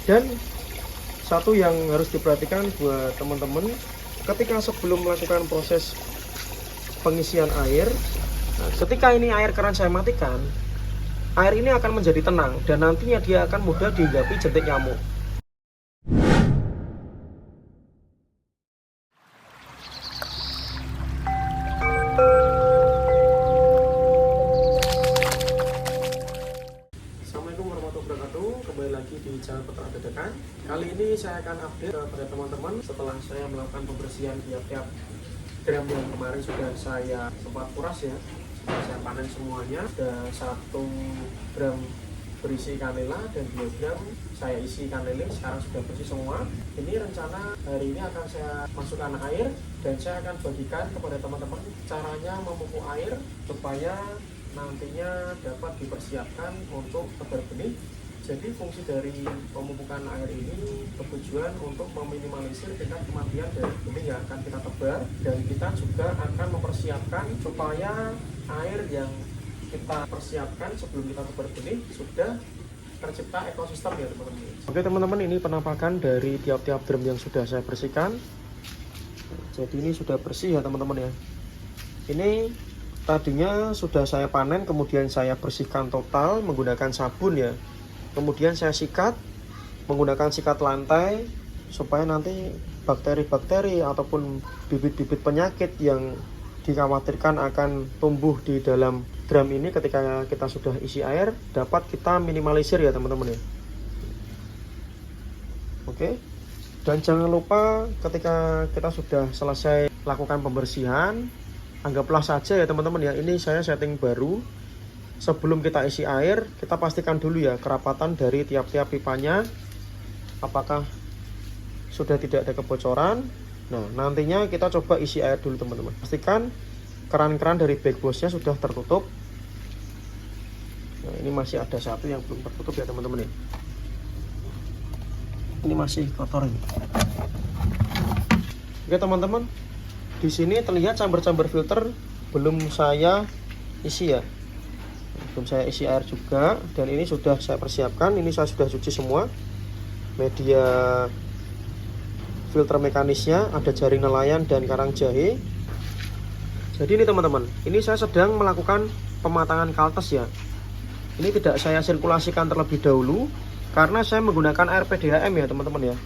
Dan satu yang harus diperhatikan buat teman-teman, ketika sebelum melakukan proses pengisian air, nah, ketika ini air keran saya matikan, air ini akan menjadi tenang dan nantinya dia akan mudah dihinggapi jentik nyamuk. Assalamualaikum warahmatullahi wabarakatuh. Kembali lagi di channel Peternak Dadakan. Kali ini saya akan update kepada teman-teman setelah saya melakukan pembersihan tiap-tiap drum yang kemarin sudah saya sempat kuras ya. Sudah saya panen semuanya. Ada 1 drum berisi ikan lela dan 2 drum saya isi ikan lele. Sekarang sudah bersih semua. Ini rencana hari ini akan saya masukkan air dan saya akan bagikan kepada teman-teman caranya memupuk air supaya nantinya dapat dipersiapkan untuk tebar benih. Jadi fungsi dari pemupukan air ini bertujuan untuk meminimalisir tingkat kematian dari benih yang akan kita tebar, dan kita juga akan mempersiapkan supaya air yang kita persiapkan sebelum kita tebar benih sudah tercipta ekosistem ya teman-teman. Oke teman-teman, ini penampakan dari tiap-tiap drum yang sudah saya bersihkan. Jadi ini sudah bersih ya teman-teman ya. Ini tadinya sudah saya panen, kemudian saya bersihkan total menggunakan sabun ya. Kemudian saya sikat menggunakan sikat lantai supaya nanti bakteri-bakteri ataupun bibit-bibit penyakit yang dikhawatirkan akan tumbuh di dalam drum ini ketika kita sudah isi air dapat kita minimalisir ya teman-teman ya. Oke. Dan jangan lupa ketika kita sudah selesai lakukan pembersihan, anggaplah saja ya teman-teman ya, ini saya setting baru. Sebelum kita isi air, kita pastikan dulu ya kerapatan dari tiap-tiap pipanya apakah sudah tidak ada kebocoran. Nah, nantinya kita coba isi air dulu teman-teman. Pastikan keran-keran dari backboxnya sudah tertutup. Nah, ini masih ada satu yang belum tertutup ya teman-teman ya. Ini masih kotor ini. Oke teman-teman, di sini terlihat chamber-chamber filter belum saya isi ya. Belum saya isi air juga, dan ini sudah saya persiapkan. Ini saya sudah cuci semua. Media filter mekanisnya, ada jaring nelayan dan karang jahe. Jadi ini teman-teman, ini saya sedang melakukan pematangan kaltes ya. Ini tidak saya sirkulasikan terlebih dahulu karena saya menggunakan air PDHM ya teman-teman ya.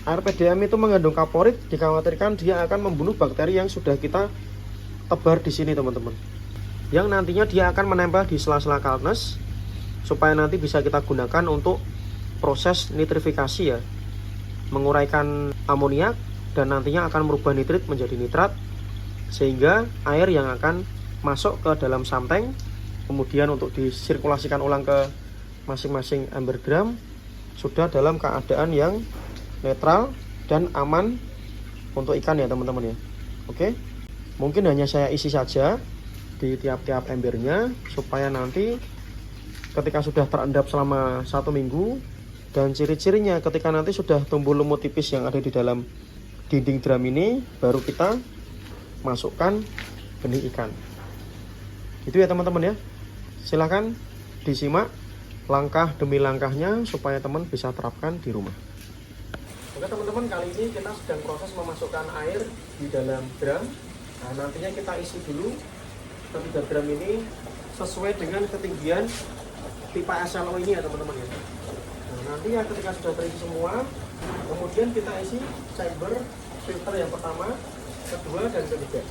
Air PDHM itu mengandung kaporit, dikhawatirkan dia akan membunuh bakteri yang sudah kita tebar di sini teman-teman. Yang nantinya dia akan menempel di sela-sela kaltes supaya nanti bisa kita gunakan untuk proses nitrifikasi ya, menguraikan amoniak dan nantinya akan merubah nitrit menjadi nitrat, sehingga air yang akan masuk ke dalam samteng kemudian untuk disirkulasikan ulang ke masing-masing ember drum sudah dalam keadaan yang netral dan aman untuk ikan ya teman-teman ya. Oke, mungkin hanya saya isi saja di tiap-tiap embernya supaya nanti ketika sudah terendap selama 1 minggu, dan ciri-cirinya ketika nanti sudah tumbuh lumut tipis yang ada di dalam dinding drum ini, baru kita masukkan benih ikan. Itu ya teman-teman ya. Silahkan disimak langkah demi langkahnya supaya teman bisa terapkan di rumah. Oke teman-teman, kali ini kita sedang proses memasukkan air di dalam drum. Nah, nantinya kita isi dulu ketiga drum ini sesuai dengan ketinggian pipa SLO ini ya teman-teman ya. Nah, nanti ya ketika sudah terisi semua, kemudian kita isi chamber filter yang pertama, kedua, dan ketiga.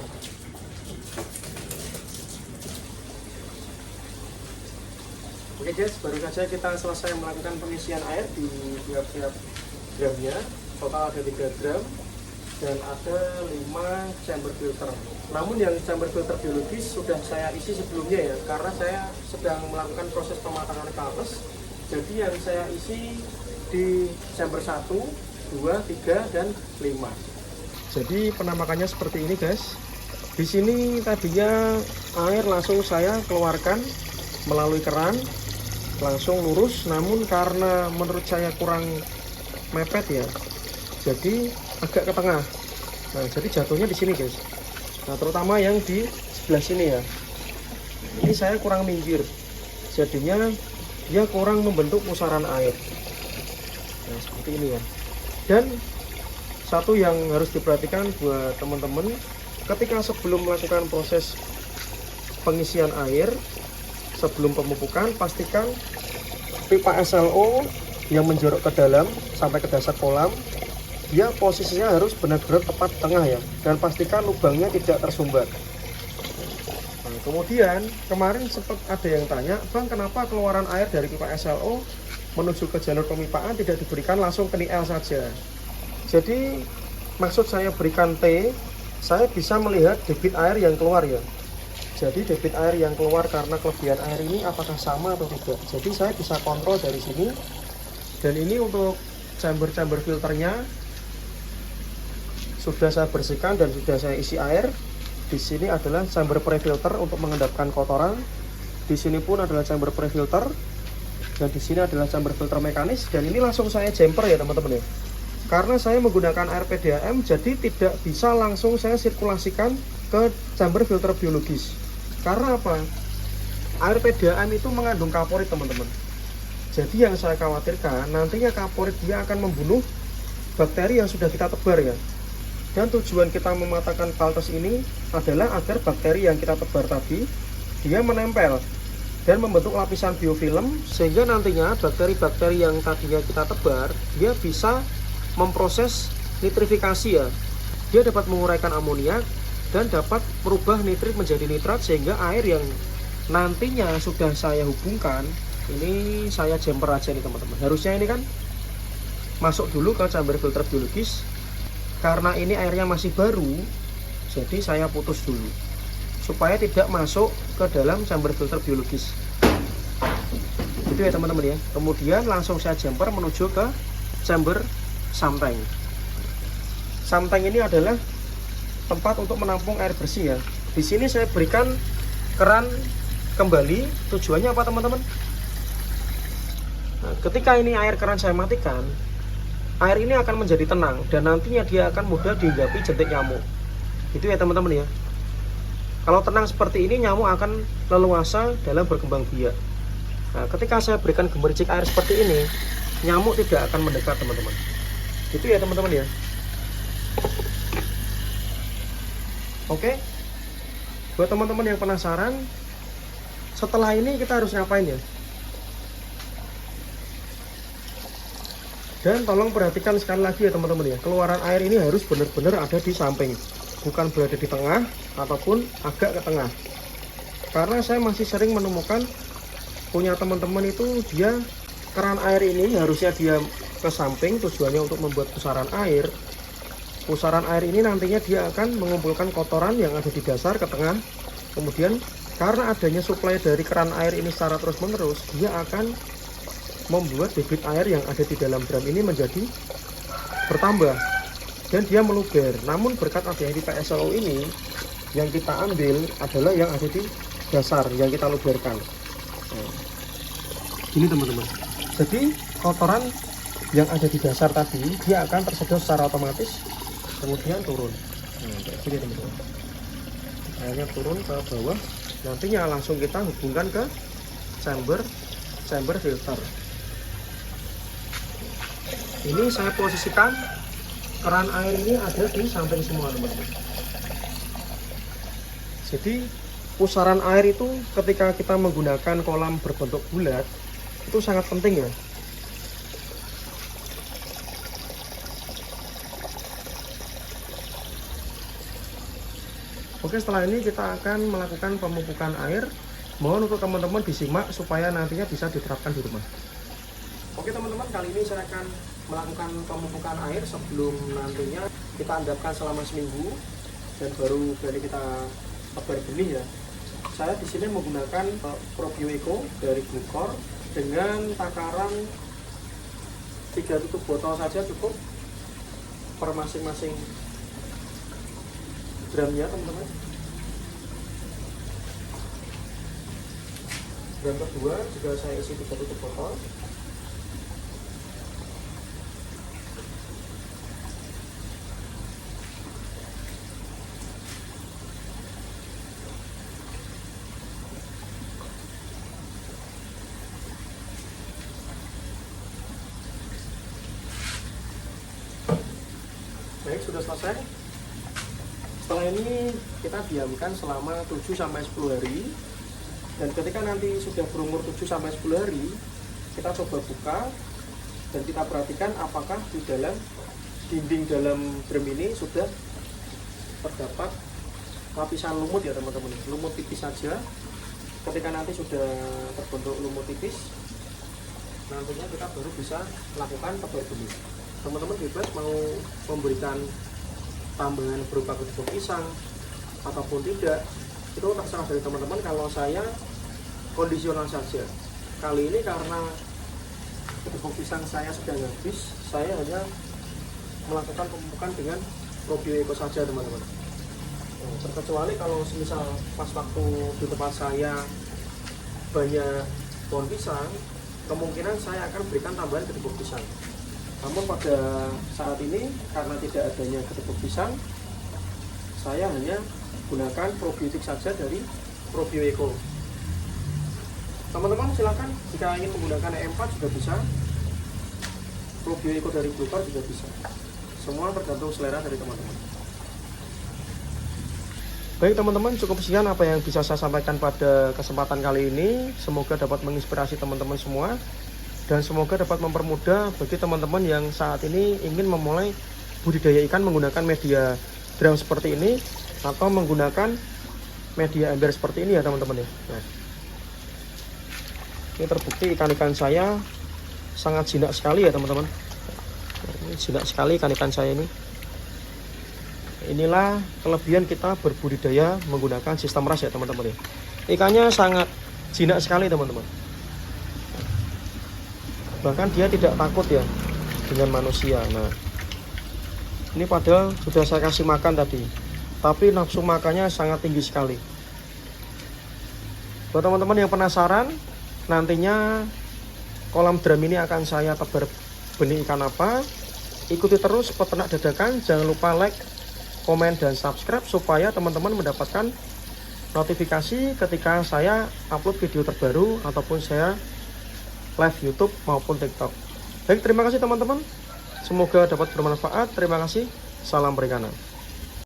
Oke guys, baru saja kita selesai melakukan pengisian air di tiap-tiap drumnya. Total ada 3 drum dan ada 5 chamber filter. Namun yang chamber filter biologis sudah saya isi sebelumnya ya, karena saya sedang melakukan proses pematangan kaltes. Jadi yang saya isi di chamber 1, 2, 3, dan 5. Jadi penampakannya seperti ini guys. Di sini tadinya air langsung saya keluarkan melalui keran langsung lurus, namun karena menurut saya kurang mepet ya, jadi agak ke tengah. Nah, jadi jatuhnya di sini guys. Nah, terutama yang di sebelah sini ya. Ini saya kurang minggir. Jadinya dia kurang membentuk pusaran air. Nah, seperti ini ya. Dan satu yang harus diperhatikan buat teman-teman, ketika sebelum melakukan proses pengisian air, sebelum pemupukan, pastikan pipa SLO yang menjorok ke dalam sampai ke dasar kolam, dia posisinya harus benar-benar tepat tengah ya, dan pastikan lubangnya tidak tersumbat. Nah, kemudian kemarin sempat ada yang tanya, Bang, kenapa keluaran air dari pipa SLO menuju ke jalur pemipaan tidak diberikan langsung ke NIL saja? Jadi maksud saya berikan T, saya bisa melihat debit air yang keluar ya. Jadi debit air yang keluar karena kelebihan air ini apakah sama atau tidak. Jadi saya bisa kontrol dari sini. Dan ini untuk chamber-chamber filternya sudah saya bersihkan dan sudah saya isi air. Di sini adalah chamber pre-filter untuk mengendapkan kotoran. Di sini pun adalah chamber pre-filter. Dan di sini adalah chamber filter mekanis. Dan ini langsung saya jumper ya teman-teman ya. Karena saya menggunakan air PDAM, jadi tidak bisa langsung saya sirkulasikan ke chamber filter biologis. Karena apa? Air PDAM itu mengandung kaporit teman-teman. Jadi yang saya khawatirkan nantinya kaporit dia akan membunuh bakteri yang sudah kita tebar ya. Dan tujuan kita mematahkan kaltes ini adalah agar bakteri yang kita tebar tadi dia menempel dan membentuk lapisan biofilm, sehingga nantinya bakteri-bakteri yang tadinya kita tebar dia bisa memproses nitrifikasi ya. Dia dapat menguraikan amoniak dan dapat merubah nitrit menjadi nitrat, sehingga air yang nantinya sudah saya hubungkan, ini saya jumper aja nih teman-teman. Harusnya ini kan masuk dulu ke chamber filter biologis. Karena ini airnya masih baru, jadi saya putus dulu supaya tidak masuk ke dalam chamber filter biologis. Itu ya teman-teman ya. Kemudian langsung saya jumper menuju ke chamber samtank. Samtank ini adalah tempat untuk menampung air bersih ya. Di sini saya berikan keran kembali. Tujuannya apa teman-teman? Nah, ketika ini air keran saya matikan, air ini akan menjadi tenang dan nantinya dia akan mudah dihinggapi jentik nyamuk. Itu ya teman-teman ya. Kalau tenang seperti ini, nyamuk akan leluasa dalam berkembang biak. Nah, ketika saya berikan gemericik air seperti ini, nyamuk tidak akan mendekat teman-teman. Itu ya teman-teman ya. Oke. Buat teman-teman yang penasaran, setelah ini kita harus ngapain ya? Dan tolong perhatikan sekali lagi ya teman-teman ya, keluaran air ini harus benar-benar ada di samping, bukan berada di tengah ataupun agak ke tengah. Karena saya masih sering menemukan punya teman-teman itu dia keran air ini harusnya dia ke samping, tujuannya untuk membuat pusaran air. Pusaran air ini nantinya dia akan mengumpulkan kotoran yang ada di dasar ke tengah. Kemudian karena adanya suplai dari keran air ini secara terus-menerus, dia akan membuat debit air yang ada di dalam drum ini menjadi bertambah dan dia meluber. Namun berkat adanya pipa SLO ini, yang kita ambil adalah yang ada di dasar yang kita luberkan. Nah, ini teman-teman. Jadi kotoran yang ada di dasar tadi dia akan tersedot secara otomatis, kemudian turun. Nah, kayak gini teman-teman. Airnya turun ke bawah. Nantinya langsung kita hubungkan ke chamber filter. Ini saya posisikan keran air ini ada di samping semua teman-teman. Jadi pusaran air itu ketika kita menggunakan kolam berbentuk bulat itu sangat penting ya. Oke, setelah ini kita akan melakukan pemupukan air. Mohon untuk teman-teman disimak supaya nantinya bisa diterapkan di rumah. Oke teman-teman, kali ini saya akan melakukan pemupukan air sebelum nantinya kita endapkan selama seminggu dan baru dari kita tebar benih ya. Saya di sini menggunakan Probio Eco dari Bluecor dengan takaran 3 tutup botol saja cukup per masing-masing gramnya teman-teman. Gram kedua juga saya isi 3 tutup botol. Baik, sudah selesai. Setelah ini kita diamkan selama 7-10 hari. Dan ketika nanti sudah berumur 7-10 hari, kita coba buka dan kita perhatikan apakah di dalam dinding dalam drum ini sudah terdapat lapisan lumut ya teman-teman. Lumut tipis saja. Ketika nanti sudah terbentuk lumut tipis, nantinya kita baru bisa melakukan tebar benih. Teman-teman bebas mau memberikan tambahan berupa kedipuk pisang ataupun tidak, itu terserah dari teman-teman. Kalau saya kondisional saja. Kali ini karena kedipuk pisang saya sedang habis, saya hanya melakukan pemupukan dengan Probio Eco saja teman-teman. Terkecuali kalau misal pas waktu di tempat saya banyak pohon pisang, kemungkinan saya akan berikan tambahan kedipuk pisang. Namun pada saat ini karena tidak adanya kedipuk pisang, saya hanya gunakan probiotik saja dari Probio Eco. Teman-teman silakan jika ingin menggunakan E4 juga bisa, Probio Eco dari Bluebar juga bisa. Semua tergantung selera dari teman-teman. Baik teman-teman, cukup sekian apa yang bisa saya sampaikan pada kesempatan kali ini. Semoga dapat menginspirasi teman-teman semua, dan semoga dapat mempermudah bagi teman-teman yang saat ini ingin memulai budidaya ikan menggunakan media drum seperti ini atau menggunakan media ember seperti ini ya teman-teman ya. Nah, ini terbukti ikan-ikan saya sangat jinak sekali ya teman-teman. Jinak sekali ikan-ikan saya ini. Inilah kelebihan kita berbudidaya menggunakan sistem ras ya teman-teman ya. Ikannya sangat jinak sekali teman-teman. Bahkan dia tidak takut ya dengan manusia. Nah, ini padahal sudah saya kasih makan tadi, tapi nafsu makannya sangat tinggi sekali. Buat teman-teman yang penasaran, nantinya kolam drum ini akan saya tebar benih ikan apa, ikuti terus Peternak Dadakan. Jangan lupa like, komen, dan subscribe supaya teman-teman mendapatkan notifikasi ketika saya upload video terbaru ataupun saya live YouTube maupun TikTok. Baik, terima kasih teman-teman. Semoga dapat bermanfaat. Terima kasih. Salam perikanan.